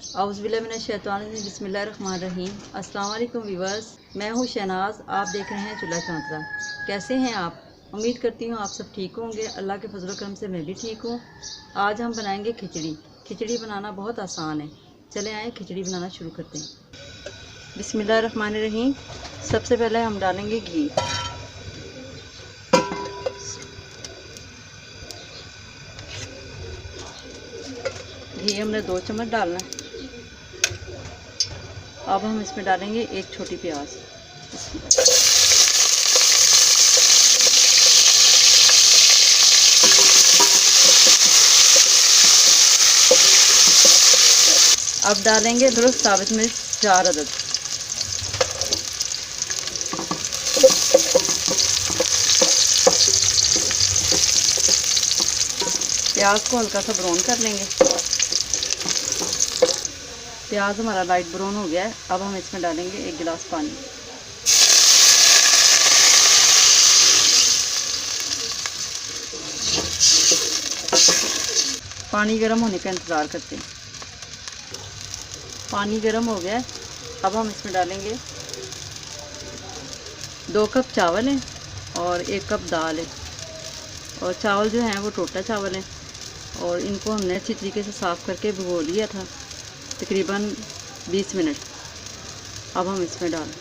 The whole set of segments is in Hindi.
बिस्मिल्लाहिर्रहमानिर्रहीम। अस्सलाम वालेकुम व्यूअर्स, मैं हूँ शहनाज। आप देख रहे हैं चूल्हा चौंतरा। कैसे हैं आप? उम्मीद करती हूँ आप सब ठीक होंगे। अल्लाह के फजल करम से मैं भी ठीक हूँ। आज हम बनाएंगे खिचड़ी। खिचड़ी बनाना बहुत आसान है। चले आए खिचड़ी बनाना शुरू करते हैं। बिस्मिल्लाहिर्रहमानिर्रहीम। सबसे पहले हम डालेंगे घी। घी हमने 2 चम्मच डालना है। अब हम इसमें डालेंगे एक छोटी प्याज। अब डालेंगे दुरुस्त साबित मिर्च 4 अदद। प्याज को हल्का सा ब्राउन कर लेंगे। प्याज हमारा लाइट ब्राउन हो गया है। अब हम इसमें डालेंगे 1 गिलास पानी। पानी गर्म होने का इंतज़ार करते हैं। पानी गर्म हो गया है। अब हम इसमें डालेंगे 2 कप चावल हैं और 1 कप दाल है। और चावल जो हैं वो टोटा चावल हैं और इनको हमने अच्छी तरीके से साफ़ करके भिगो लिया था तकरीबन 20 मिनट। अब हम इसमें डालें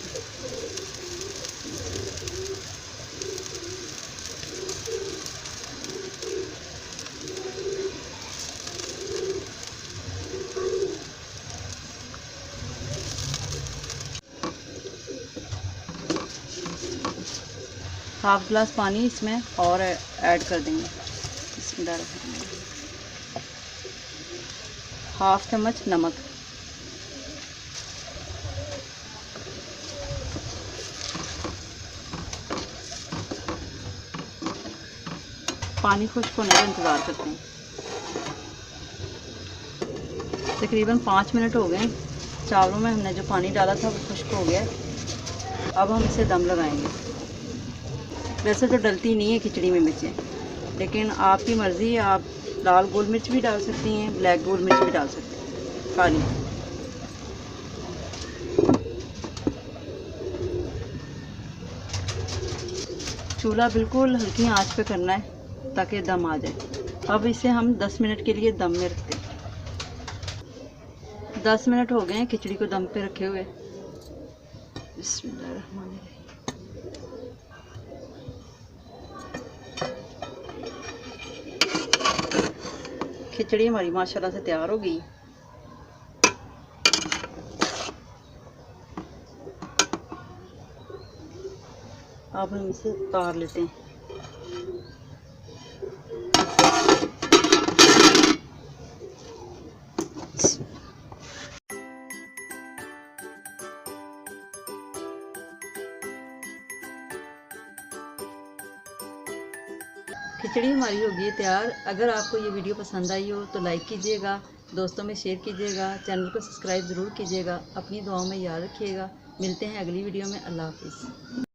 हाफ गिलास पानी इसमें और ऐड कर देंगे। इसमें डाल हाफ चम्मच नमक। पानी खुश्क होने का इंतज़ार करते हैं। तकरीबन 5 मिनट हो गए। चावलों में हमने जो पानी डाला था वो खुश्क हो गया। अब हम इसे दम लगाएंगे। वैसे तो डलती नहीं है खिचड़ी में मिर्चें, लेकिन आपकी मर्ज़ी है। आप लाल गोल मिर्च भी डाल सकती हैं, ब्लैक गोल मिर्च भी डाल सकते हैं, काली। चूल्हा बिल्कुल हल्की आंच पे करना है ताकि दम आ जाए। अब इसे हम 10 मिनट के लिए दम में रखते हैं। 10 मिनट हो गए हैं खिचड़ी को दम पे रखे हुए। बिस्मिल्लाहिर्रहमानिर्रहीम। खिचड़ी हमारी माशाल्लाह से तैयार हो गई। अब हम इसे उतार लेते हैं। खिचड़ी हमारी हो गई तैयार। अगर आपको ये वीडियो पसंद आई हो तो लाइक कीजिएगा, दोस्तों में शेयर कीजिएगा, चैनल को सब्सक्राइब ज़रूर कीजिएगा। अपनी दुआओं में याद रखिएगा। मिलते हैं अगली वीडियो में। अल्लाह हाफ़िज़।